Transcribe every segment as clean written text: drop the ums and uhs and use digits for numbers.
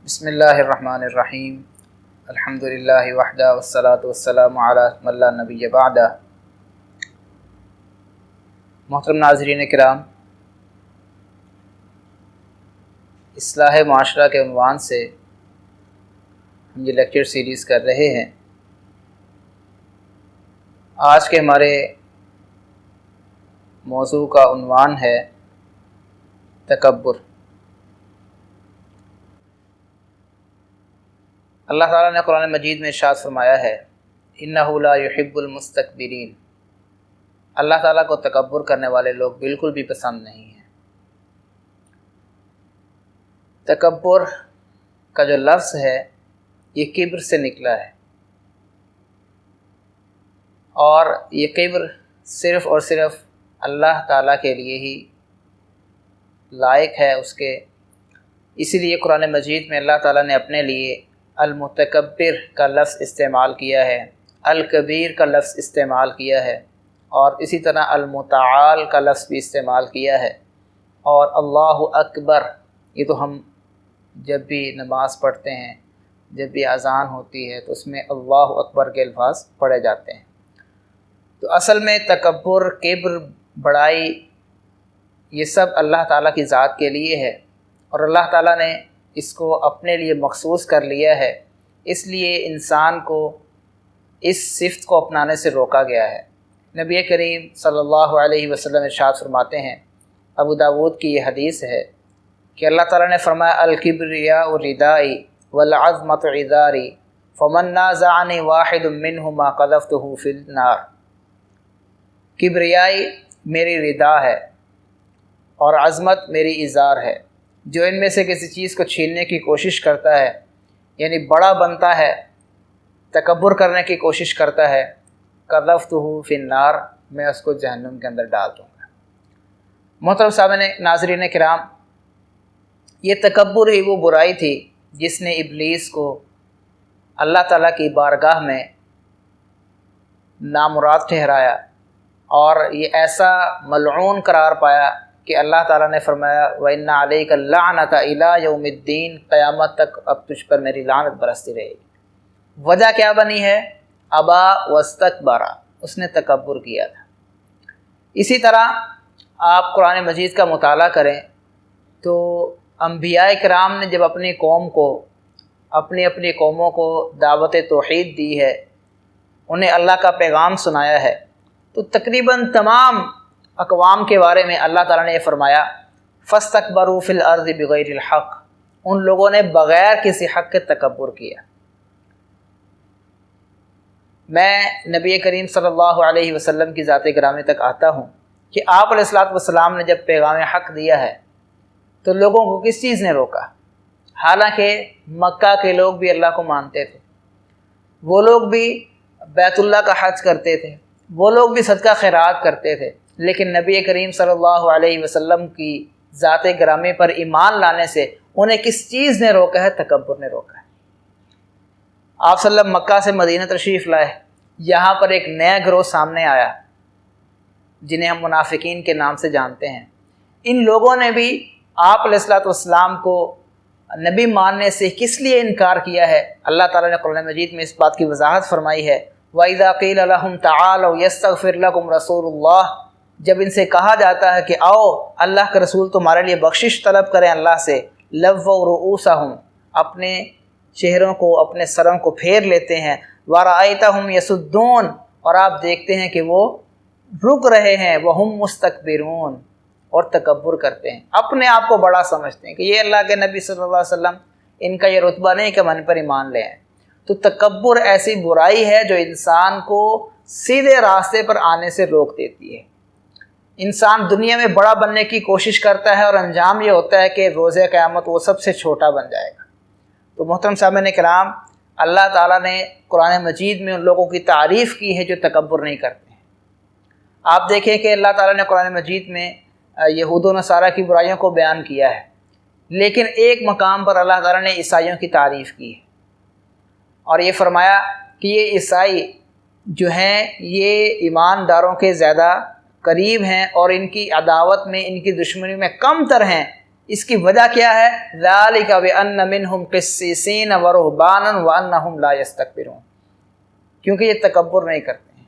بسم اللہ الرحمن الرحیم الحمد للہ وحدہ والصلاة والسلام علی من لا نبی بعدہ۔ محترم ناظرین کرام، اصلاح معاشرہ کے عنوان سے ہم یہ لیکچر سیریز کر رہے ہیں۔ آج کے ہمارے موضوع کا عنوان ہے تکبر۔ اللہ تعالیٰ نے قرآن مجید میں ارشاد فرمایا ہے اِنَّهُ لَا يُحِبُّ الْمُسْتَكْبِرِينَ۔ اللہ تعالیٰ کو تکبر کرنے والے لوگ بالکل بھی پسند نہیں ہیں۔ تکبر کا جو لفظ ہے یہ کبر سے نکلا ہے، اور یہ کبر صرف اور صرف اللہ تعالیٰ کے لیے ہی لائق ہے اس کے۔ اسی لیے قرآن مجید میں اللہ تعالیٰ نے اپنے لیے المتکبر کا لفظ استعمال کیا ہے، الکبیر کا لفظ استعمال کیا ہے، اور اسی طرح المتعال کا لفظ بھی استعمال کیا ہے، اور اللہ اکبر یہ تو ہم جب بھی نماز پڑھتے ہیں، جب بھی اذان ہوتی ہے تو اس میں اللہ اکبر کے الفاظ پڑھے جاتے ہیں۔ تو اصل میں تکبر، کبر، بڑائی یہ سب اللہ تعالیٰ کی ذات کے لیے ہے، اور اللہ تعالیٰ نے اس کو اپنے لیے مخصوص کر لیا ہے، اس لیے انسان کو اس صفت کو اپنانے سے روکا گیا ہے۔ نبی کریم صلی اللہ علیہ وسلم ارشاد فرماتے ہیں، ابو داود کی یہ حدیث ہے کہ اللہ تعالیٰ نے فرمایا الکبریاء ردائی والعظمۃ عذاری فمن نازعنی واحد منہما قذفتہ فی النار۔ کبریائی میری ردا ہے اور عظمت میری ازار ہے، جو ان میں سے کسی چیز کو چھیننے کی کوشش کرتا ہے، یعنی بڑا بنتا ہے، تکبر کرنے کی کوشش کرتا ہے، قذفتہ فی النار، میں اس کو جہنم کے اندر ڈال دوں گا۔ محترم سامعین ناظرین کرام، یہ تکبر ہی وہ برائی تھی جس نے ابلیس کو اللہ تعالیٰ کی بارگاہ میں نامراد ٹھہرایا، اور یہ ایسا ملعون قرار پایا کہ اللہ تعالیٰ نے فرمایا وَإِنَّ عَلَيْكَ اللَّعْنَةَ إِلَىٰ يَوْمِ الدِّينِ، قیامت تک اب تجھ پر میری لعنت برستی رہے گی۔ وجہ کیا بنی ہے؟ ابا واستکبر، اس نے تکبر کیا تھا۔ اسی طرح آپ قرآن مجید کا مطالعہ کریں تو انبیاء کرام نے جب اپنی قوم کو، اپنی قوموں کو دعوت توحید دی ہے، انہیں اللہ کا پیغام سنایا ہے، تو تقریباً تمام اقوام کے بارے میں اللہ تعالیٰ نے یہ فرمایا فَاسْتَكْبَرُوا فِي الْأَرْضِ بِغَيْرِ الْحَقِّ، ان لوگوں نے بغیر کسی حق کے تکبر کیا۔ میں نبی کریم صلی اللہ علیہ وسلم کی ذات گرامی تک آتا ہوں کہ آپ علیہ الصلوۃ والسلام نے جب پیغام حق دیا ہے تو لوگوں کو کس چیز نے روکا؟ حالانکہ مکہ کے لوگ بھی اللہ کو مانتے تھے، وہ لوگ بھی بیت اللہ کا حج کرتے تھے، وہ لوگ بھی صدقہ خیرات کرتے تھے، لیکن نبی کریم صلی اللہ علیہ وسلم کی ذات گرامی پر ایمان لانے سے انہیں کس چیز نے روکا ہے؟ تکبر نے روکا ہے۔ آپ صلی اللہ علیہ وسلم مکہ سے مدینہ تشریف لائے، یہاں پر ایک نیا گروہ سامنے آیا جنہیں ہم منافقین کے نام سے جانتے ہیں۔ ان لوگوں نے بھی آپ علیہ الصلوۃ والسلام کو نبی ماننے سے کس لیے انکار کیا ہے؟ اللہ تعالیٰ نے قرآن مجید میں اس بات کی وضاحت فرمائی ہے وَإِذَا قِيلَ لَهُمْ تَعَالَوْا يَسْتَغْفِرْ لَكُمْ رَسُولُ اللَّهِ، جب ان سے کہا جاتا ہے کہ آؤ اللہ کا رسول تمہارے لیے بخشش طلب کریں اللہ سے، لَوَّوْا رُؤُوسَهُمْ، اپنے چہروں کو، اپنے سروں کو پھیر لیتے ہیں، وَرَأَيْتَهُمْ يَسُدُّونَ، اور آپ دیکھتے ہیں کہ وہ رک رہے ہیں، وَهُمْ مُسْتَكْبِرُونَ، اور تکبر کرتے ہیں، اپنے آپ کو بڑا سمجھتے ہیں کہ یہ اللہ کے نبی صلی اللہ علیہ وسلم، ان کا یہ رتبہ نہیں کہ ہم ان پر ایمان لے آئیں۔ تو تکبر ایسی برائی ہے جو انسان کو سیدھے راستے پر آنے سے روک دیتی ہے۔ انسان دنیا میں بڑا بننے کی کوشش کرتا ہے اور انجام یہ ہوتا ہے کہ روز قیامت وہ سب سے چھوٹا بن جائے گا۔ تو محترم سامعین کرام، اللہ تعالیٰ نے قرآن مجید میں ان لوگوں کی تعریف کی ہے جو تکبر نہیں کرتے ہیں۔ آپ دیکھیں کہ اللہ تعالیٰ نے قرآن مجید میں یہود و نصارہ کی برائیوں کو بیان کیا ہے، لیکن ایک مقام پر اللہ تعالیٰ نے عیسائیوں کی تعریف کی ہے، اور یہ فرمایا کہ یہ عیسائی جو ہیں یہ ایمانداروں کے زیادہ قریب ہیں، اور ان کی عداوت میں، ان کی دشمنی میں کم تر ہیں اس کی وجہ کیا ہے؟ ذالک بأن منہم قسیسین ورہبانا وانہم لا یستکبرون، کیونکہ یہ تکبر نہیں کرتے ہیں۔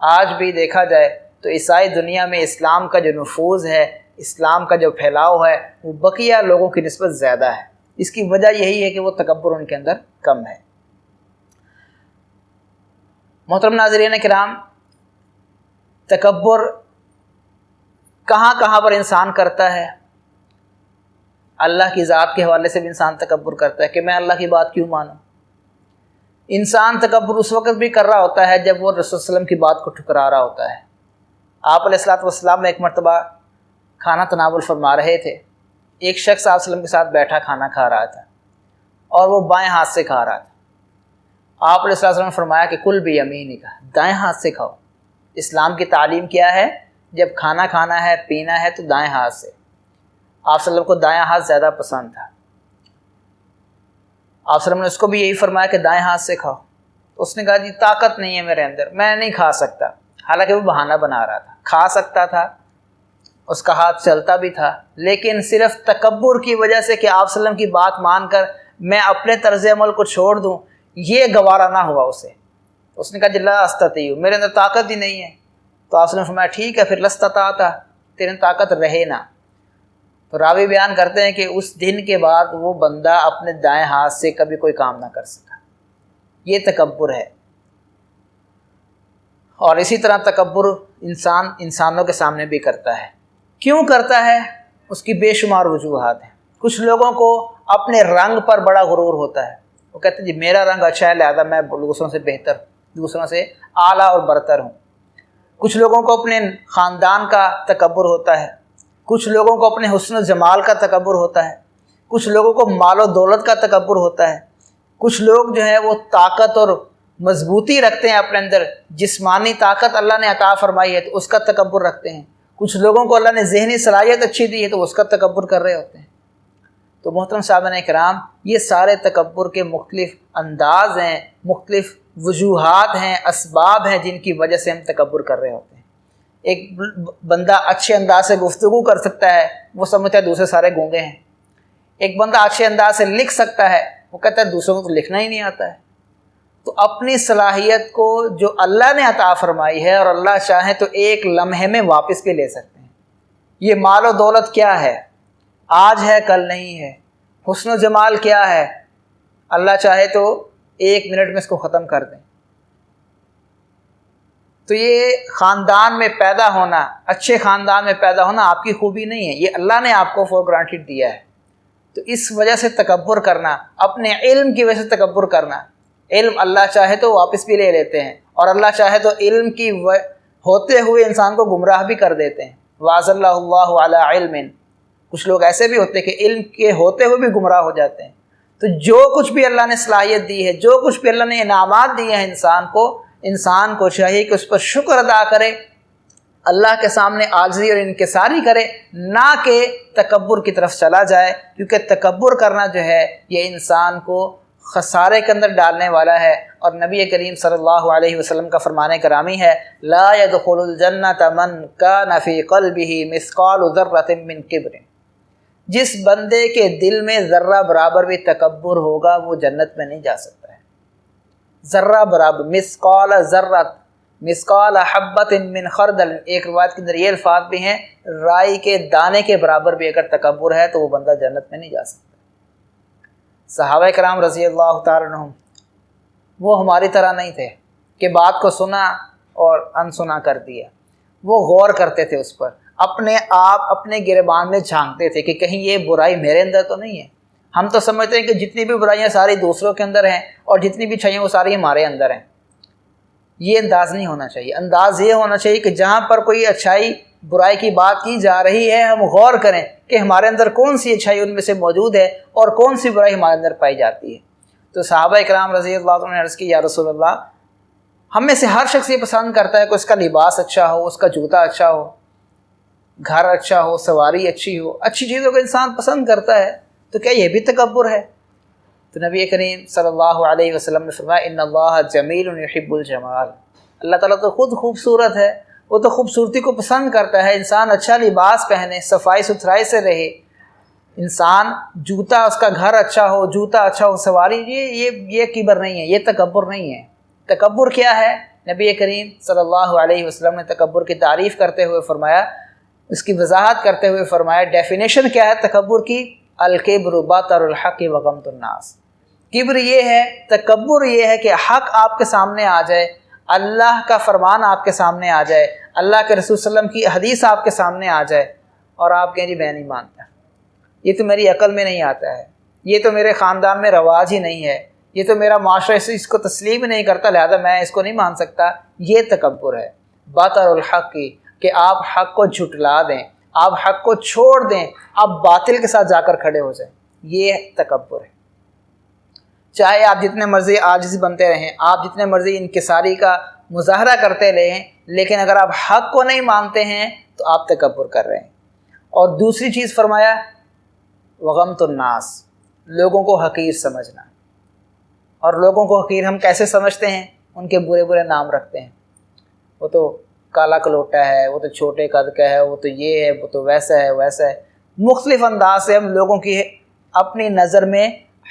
آج بھی دیکھا جائے تو عیسائی دنیا میں اسلام کا جو نفوذ ہے، اسلام کا جو پھیلاؤ ہے، وہ بقیہ لوگوں کی نسبت زیادہ ہے۔ اس کی وجہ یہی ہے کہ وہ تکبر ان کے اندر کم ہے۔ محترم ناظرین کرام، تکبر کہاں کہاں پر انسان کرتا ہے؟ اللہ کی ذات کے حوالے سے بھی انسان تکبر کرتا ہے کہ میں اللہ کی بات کیوں مانوں۔ انسان تکبر اس وقت بھی کر رہا ہوتا ہے جب وہ رسول صلی اللہ علیہ وسلم کی بات کو ٹھکرا رہا ہوتا ہے۔ آپ علیہ الصلوۃ والسلام ایک مرتبہ کھانا تناول فرما رہے تھے، ایک شخص آپ صلی اللہ علیہ وسلم کے ساتھ بیٹھا کھانا کھا رہا تھا اور وہ بائیں ہاتھ سے کھا رہا تھا۔ آپ علیہ السلام نے فرمایا کہ کل بیمینک، دائیں ہاتھ سے کھاؤ۔ اسلام کی تعلیم کیا ہے؟ جب کھانا کھانا ہے، پینا ہے تو دائیں ہاتھ سے۔ آپ صلی اللہ علیہ وسلم کو دائیں ہاتھ زیادہ پسند تھا۔ آپ صلی اللہ علیہ وسلم نے اس کو بھی یہی فرمایا کہ دائیں ہاتھ سے کھاؤ۔ اس نے کہا جی طاقت نہیں ہے میرے اندر، میں نہیں کھا سکتا۔ حالانکہ وہ بہانہ بنا رہا تھا، کھا سکتا تھا، اس کا ہاتھ چلتا بھی تھا، لیکن صرف تکبر کی وجہ سے کہ آپ صلی اللہ علیہ وسلم کی بات مان کر میں اپنے طرز عمل کو چھوڑ دوں، یہ گوارا نہ ہوا اسے۔ اس نے کہا جی لا استطیع، میرے اندر طاقت ہی نہیں ہے۔ تو آپ صلی اللہ علیہ وسلم نے فرمایا ٹھیک ہے پھر لستطعت، تیرے طاقت رہے نہ۔ تو راوی بیان کرتے ہیں کہ اس دن کے بعد وہ بندہ اپنے دائیں ہاتھ سے کبھی کوئی کام نہ کر سکا۔ یہ تکبر ہے۔ اور اسی طرح تکبر انسانوں کے سامنے بھی کرتا ہے۔ کیوں کرتا ہے؟ اس کی بے شمار وجوہات ہیں۔ کچھ لوگوں کو اپنے رنگ پر بڑا غرور ہوتا ہے، وہ کہتے ہیں جی میرا رنگ اچھا ہے لہذا میں دوسروں سے بہتر، دوسروں سے اعلیٰ اور برتر ہوں۔ کچھ لوگوں کو اپنے خاندان کا تکبر ہوتا ہے، کچھ لوگوں کو اپنے حسن و جمال کا تکبر ہوتا ہے، کچھ لوگوں کو مال و دولت کا تکبر ہوتا ہے، کچھ لوگ جو ہے وہ طاقت اور مضبوطی رکھتے ہیں اپنے اندر، جسمانی طاقت اللہ نے عطا فرمائی ہے تو اس کا تکبر رکھتے ہیں، کچھ لوگوں کو اللہ نے ذہنی صلاحیت اچھی دی ہے تو اس کا تکبر کر رہے ہوتے ہیں۔ تو محترم صاحبان کرام، یہ سارے تکبر کے مختلف انداز ہیں، مختلف وجوہات ہیں، اسباب ہیں جن کی وجہ سے ہم تکبر کر رہے ہوتے ہیں۔ ایک بندہ اچھے انداز سے گفتگو کر سکتا ہے، وہ سمجھتا ہے دوسرے سارے گونگے ہیں۔ ایک بندہ اچھے انداز سے لکھ سکتا ہے، وہ کہتا ہے دوسروں کو تو لکھنا ہی نہیں آتا ہے۔ تو اپنی صلاحیت کو جو اللہ نے عطا فرمائی ہے اور اللہ چاہے تو ایک لمحے میں واپس بھی لے سکتے ہیں۔ یہ مال و دولت کیا ہے؟ آج ہے کل نہیں ہے۔ حسن و جمال کیا ہے؟ اللہ چاہے تو ایک منٹ میں اس کو ختم کر دیں۔ تو یہ خاندان میں پیدا ہونا، اچھے خاندان میں پیدا ہونا آپ کی خوبی نہیں ہے، یہ اللہ نے آپ کو فور گرانٹیڈ دیا ہے۔ تو اس وجہ سے تکبر کرنا، اپنے علم کی وجہ سے تکبر کرنا، علم اللہ چاہے تو واپس بھی لے لیتے ہیں اور اللہ چاہے تو علم کی ہوتے ہوئے انسان کو گمراہ بھی کر دیتے ہیں۔ وَأَضَلَّهُ اللَّهُ عَلَىٰ عِلْمٍ، کچھ لوگ ایسے بھی ہوتے ہیں کہ علم کے ہوتے ہوئے بھی گمراہ ہو جاتے ہیں۔ تو جو کچھ بھی اللہ نے صلاحیت دی ہے، جو کچھ بھی اللہ نے انعامات دیے ہیں انسان کو چاہیے کہ اس پر شکر ادا کرے، اللہ کے سامنے عاجزی اور انکساری کرے، نہ کہ تکبر کی طرف چلا جائے، کیونکہ تکبر کرنا جو ہے یہ انسان کو خسارے کے اندر ڈالنے والا ہے۔ اور نبی کریم صلی اللہ علیہ وسلم کا فرمان کرامی ہے لا يدخل الجنۃ من کان فی قلبہ مثقال ذرۃ من کبر، جس بندے کے دل میں ذرہ برابر بھی تکبر ہوگا وہ جنت میں نہیں جا سکتا ہے۔ ذرہ برابر، مثقال ذرۃ، مثقال حبۃ من خردل، ایک روایت کے اندر یہ الفاظ بھی ہیں رائی کے دانے کے برابر بھی اگر تکبر ہے تو وہ بندہ جنت میں نہیں جا سکتا۔ صحابہ کرام رضی اللہ تعالیٰ عنہم وہ ہماری طرح نہیں تھے کہ بات کو سنا اور انسنا کر دیا، وہ غور کرتے تھے اس پر، اپنے آپ اپنے گریبان میں جھانکتے تھے کہ کہیں یہ برائی میرے اندر تو نہیں ہے۔ ہم تو سمجھتے ہیں کہ جتنی بھی برائیاں ساری دوسروں کے اندر ہیں اور جتنی بھی اچھائیاں وہ ساری ہمارے اندر ہیں۔ یہ انداز نہیں ہونا چاہیے۔ انداز یہ ہونا چاہیے کہ جہاں پر کوئی اچھائی برائی کی بات کی جا رہی ہے ہم غور کریں کہ ہمارے اندر کون سی اچھائی ان میں سے موجود ہے اور کون سی برائی ہمارے اندر پائی جاتی ہے۔ تو صحابہ اکرام رضی اللہ عنہ نے عرض کی یا رسول اللہ، ہم میں سے ہر شخص یہ پسند کرتا ہے کہ اس کا لباس اچھا ہو، اس کا جوتا اچھا ہو، گھر اچھا ہو، سواری اچھی ہو، اچھی چیزوں کو انسان پسند کرتا ہے، تو کیا یہ بھی تکبر ہے؟ تو نبی کریم صلی اللہ علیہ وسلم نے فرمایا ان اللہ جمیل یحب الجمال، اللہ تعالیٰ تو خود خوبصورت ہے، وہ تو خوبصورتی کو پسند کرتا ہے۔ انسان اچھا لباس پہنے، صفائی ستھرائی سے رہے، انسان جوتا اس کا گھر اچھا ہو، جوتا اچھا ہو، سواری، یہ کبر نہیں ہے، یہ تکبر نہیں ہے۔ تکبر کیا ہے؟ نبی کریم صلی اللہ علیہ وسلم نے تکبر کی تعریف کرتے ہوئے فرمایا، اس کی وضاحت کرتے ہوئے فرمایا، ڈیفینیشن کیا ہے تکبر کی؟ الکبر بطر الحق وغمط الناس۔ کبر یہ ہے، تکبر یہ ہے کہ حق آپ کے سامنے آ جائے، اللہ کا فرمان آپ کے سامنے آ جائے، اللہ کے رسول صلی اللہ علیہ وسلم کی حدیث آپ کے سامنے آ جائے، اور آپ کہیں جی میں نہیں مانتا، یہ تو میری عقل میں نہیں آتا ہے، یہ تو میرے خاندان میں رواج ہی نہیں ہے، یہ تو میرا معاشرہ اس کو تسلیم ہی نہیں کرتا، لہذا میں اس کو نہیں مان سکتا۔ یہ تکبر ہے، بطر الحق کی، کہ آپ حق کو جھٹلا دیں، آپ حق کو چھوڑ دیں، آپ باطل کے ساتھ جا کر کھڑے ہو جائیں، یہ تکبر ہے۔ چاہے آپ جتنے مرضی عاجز بنتے رہیں، آپ جتنے مرضی انکساری کا مظاہرہ کرتے رہیں، لیکن اگر آپ حق کو نہیں مانتے ہیں تو آپ تکبر کر رہے ہیں۔ اور دوسری چیز فرمایا وغمط الناس، لوگوں کو حقیر سمجھنا۔ اور لوگوں کو حقیر ہم کیسے سمجھتے ہیں؟ ان کے برے برے نام رکھتے ہیں، وہ تو کالا کلوٹا ہے، وہ تو چھوٹے قد کا ہے، وہ تو یہ ہے، وہ تو ویسا ہے ویسا ہے۔ مختلف انداز سے ہم لوگوں کی اپنی نظر میں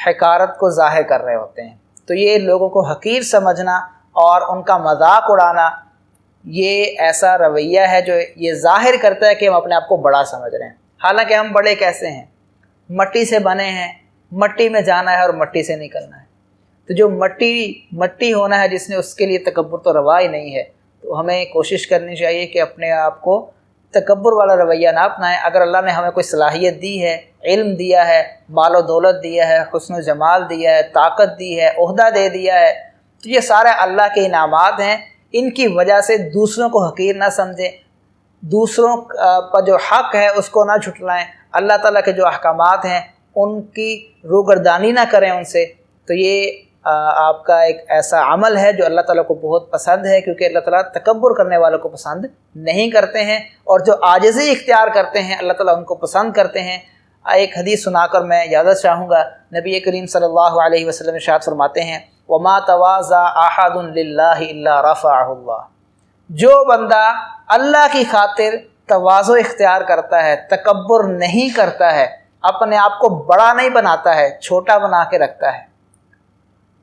حقارت کو ظاہر کر رہے ہوتے ہیں۔ تو یہ لوگوں کو حقیر سمجھنا اور ان کا مذاق اڑانا، یہ ایسا رویہ ہے جو یہ ظاہر کرتا ہے کہ ہم اپنے آپ کو بڑا سمجھ رہے ہیں، حالانکہ ہم بڑے کیسے ہیں؟ مٹی سے بنے ہیں، مٹی میں جانا ہے اور مٹی سے نکلنا ہے۔ تو جو مٹی ہونا ہے جس نے، اس کے لیے تکبر تو روا ہی نہیں ہے۔ تو ہمیں کوشش کرنی چاہیے کہ اپنے آپ کو تکبر والا رویہ نہ اپنائیں۔ اگر اللہ نے ہمیں کوئی صلاحیت دی ہے، علم دیا ہے، مال و دولت دیا ہے، حسن و جمال دیا ہے، طاقت دی ہے، عہدہ دے دیا ہے، تو یہ سارے اللہ کے انعامات ہیں۔ ان کی وجہ سے دوسروں کو حقیر نہ سمجھیں، دوسروں پر جو حق ہے اس کو نہ جھٹلائیں، اللہ تعالیٰ کے جو احکامات ہیں ان کی روگردانی نہ کریں ان سے۔ تو یہ آپ کا ایک ایسا عمل ہے جو اللہ تعالیٰ کو بہت پسند ہے، کیونکہ اللہ تعالیٰ تکبر کرنے والوں کو پسند نہیں کرتے ہیں، اور جو عاجزی اختیار کرتے ہیں اللہ تعالیٰ ان کو پسند کرتے ہیں۔ ایک حدیث سنا کر میں اجازت چاہوں گا۔ نبی کریم صلی اللہ علیہ وسلم ارشاد فرماتے ہیں، وَمَا تَوَاضَعَ أَحَدٌ لِلَّهِ إِلَّا رَفَعَهُ اللَّهُ۔ جو بندہ اللہ کی خاطر تواضع اختیار کرتا ہے، تکبر نہیں کرتا ہے، اپنے آپ کو بڑا نہیں بناتا ہے، چھوٹا بنا کے رکھتا ہے،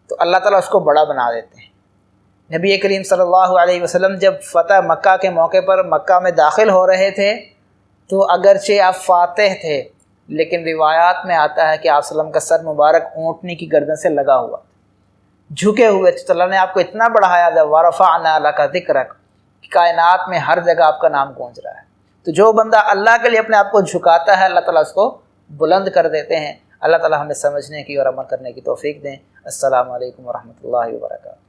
تو اللہ تعالیٰ اس کو بڑا بنا دیتے ہیں۔ نبی کریم صلی اللہ علیہ وسلم جب فتح مکہ کے موقع پر مکہ میں داخل ہو رہے تھے تو اگرچہ آپ فاتح تھے، لیکن روایات میں آتا ہے کہ آپ صلی اللہ علیہ وسلم کا سر مبارک اونٹنی کی گردن سے لگا ہوا، جھکے ہوئے تھے۔ تو اللہ نے آپ کو اتنا بڑھایا تھا، وَرَفَعْنَا لَكَ ذِكْرَكَ، کائنات میں ہر جگہ آپ کا نام گونج رہا ہے۔ تو جو بندہ اللہ کے لیے اپنے آپ کو جھکاتا ہے اللہ تعالیٰ اس کو بلند کر دیتے ہیں۔ اللہ تعالیٰ ہمیں سمجھنے کی اور عمل کرنے کی توفیق دیں۔ السلام علیکم ورحمۃ اللہ وبرکاتہ۔